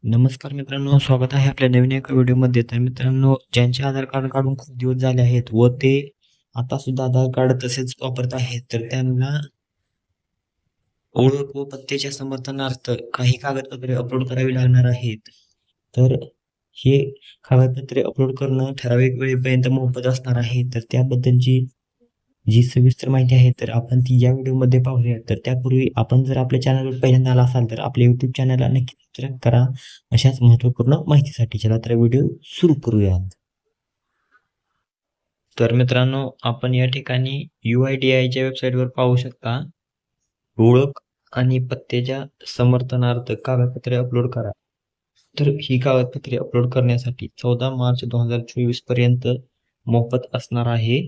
नमस्कार मित्रांनो, स्वागत आहे आपल्या नवीन एका व्हिडिओमध्ये. तर मित्रांनो, ज्यांचे आधार कार्ड काढून खूप दिवस झाले आहेत व ते आता सुद्धा आधार कार्ड तसेच वापरत आहेत, तर त्यांना ओळख व पत्त्याच्या समर्थनार्थ काही कागदपत्रे अपलोड करावी लागणार आहेत. तर हे कागदपत्रे अपलोड करणं ठराविक वेळेपर्यंत मोफत असणार आहे. तर त्याबद्दलची जी सविस्तर माहिती आहे तर आपण ती या व्हिडिओमध्ये पाहूया. तर त्यापूर्वी आपण जर आपल्या चॅनलवर पहिल्यांदा आला असाल तर आपल्या YouTube चॅनलला नक्की सबस्क्राईब करा. अशाच महत्त्वपूर्ण माहितीसाठी. चला तर व्हिडिओ सुरू करूयात. तर मित्रांनो, आपण या ठिकाणी UIDAIच्या वेबसाईटवर पाहू शकता. ओळख आणि पत्त्याच्या समर्थनार्थ कागदपत्रे अपलोड करा. तर ही कागदपत्रे अपलोड करण्यासाठी 14 मार्च 2024 पर्यंत मोफत असणार आहे.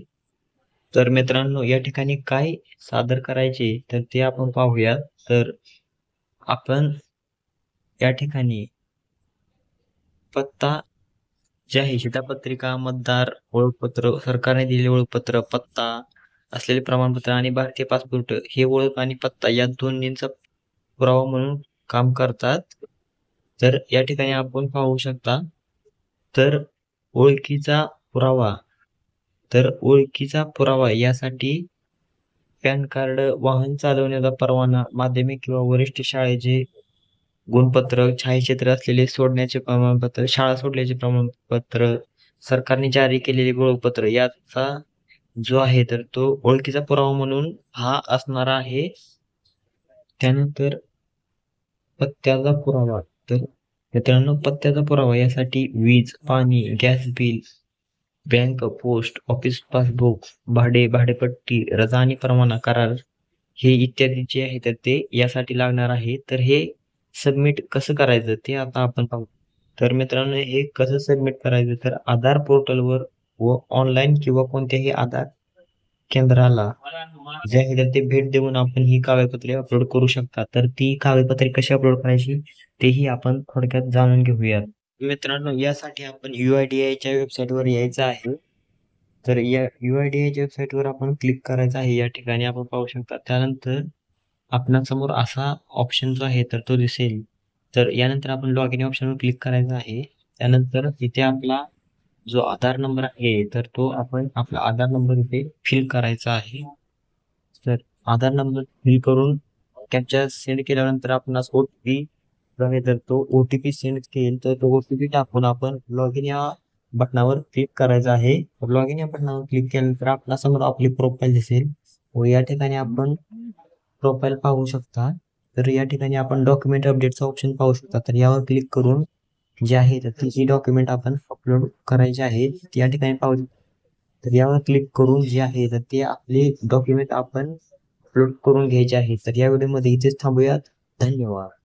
तर मित्रांनो, या ठिकाणी काय सादर करायचे तर ते आपण पाहूया. तर आपण या ठिकाणी पत्ता जे आहे, शिधापत्रिका, मतदार ओळखपत्र, सरकारने दिलेले ओळखपत्र, पत्ता असलेले प्रमाणपत्र आणि भारतीय पासपोर्ट हे ओळख आणि पत्ता या दोन्हींचा पुरावा म्हणून काम करतात. तर या ठिकाणी आपण पाहू शकता. तर ओळखीचा पुरावा ओळखीचा पुरावा यासाठी पॅन कार्ड, वाहन चालवण्याचा परवाना, माध्यमिक किंवा वरिष्ठ शाळेचे गुणपत्र, छायाचित्र असलेले सोडण्याचे प्रमाणपत्र, शाळा सोडल्याचे प्रमाणपत्र, सरकारने जारी केलेले ओळखपत्र याचा जो आहे तर तो ओळखीचा पुरावा म्हणून हा असणार आहे. त्यानंतर पत्त्याचा पुरावा. तर मित्रांनो, पत्त्याचा पुरावा यासाठी वीज, पाणी, gas bill, bank, post office passbook, भाडेपट्टी, रजा आणि परवाना, करार हे इत्यादी जे आहे तर ते यासाठी लागणार आहे. तर हे सबमिट कसं करायचं ते आता आपण पाहू. तर मित्रांनो, हे कसं सबमिट करायचं तर आधार पोर्टलवर व ऑनलाईन किंवा कोणत्याही आधार केंद्राला जे आहे तर ते भेट देऊन आपण ही कागदपत्रे अपलोड करू शकता. तर ती कागदपत्रे कशी अपलोड करायची तेही आपण थोडक्यात जाणून घेऊयात. मित्रांनो, यासाठी आपण UIDAIच्या वेबसाईटवर यायचं आहे. तर या UIDAIच्या वेबसाईटवर आपण क्लिक करायचं आहे. या ठिकाणी आपण पाहू शकता. त्यानंतर आपणासमोर असा ऑप्शन जो आहे तर तो दिसेल. तर यानंतर आपण लॉग इन ऑप्शनवर क्लिक करायचं आहे. त्यानंतर इथे आपला जो आधार नंबर आहे तर तो आपण आपला आधार नंबर इथे फिल करायचा आहे. तर आधार नंबर फिल करून कॅप्चा सेंड केल्यानंतर आपणास OTP जो आहे तर तो OTP सेंड केल तर तो OTP टाकून आपण लॉग इन या बटनावर क्लिक करायचं आहे. लॉग इन या बटनावर क्लिक केल्यानंतर आपल्यासमोर आपली प्रोफाईल दिसेल व या ठिकाणी आपण प्रोफाईल पाहू शकता. तर या ठिकाणी आपण डॉक्युमेंट अपडेटचा ऑप्शन पाहू शकता. तर यावर क्लिक करून जे आहे तर ती डॉक्युमेंट आपण अपलोड करायचे आहे. या ठिकाणी पाहू शकता. तर यावर क्लिक करून जे आहे तर ते आपले डॉक्युमेंट आपण अपलोड करून घ्यायचे आहे. तर या व्हिडिओमध्ये इथेच थांबूयात. धन्यवाद.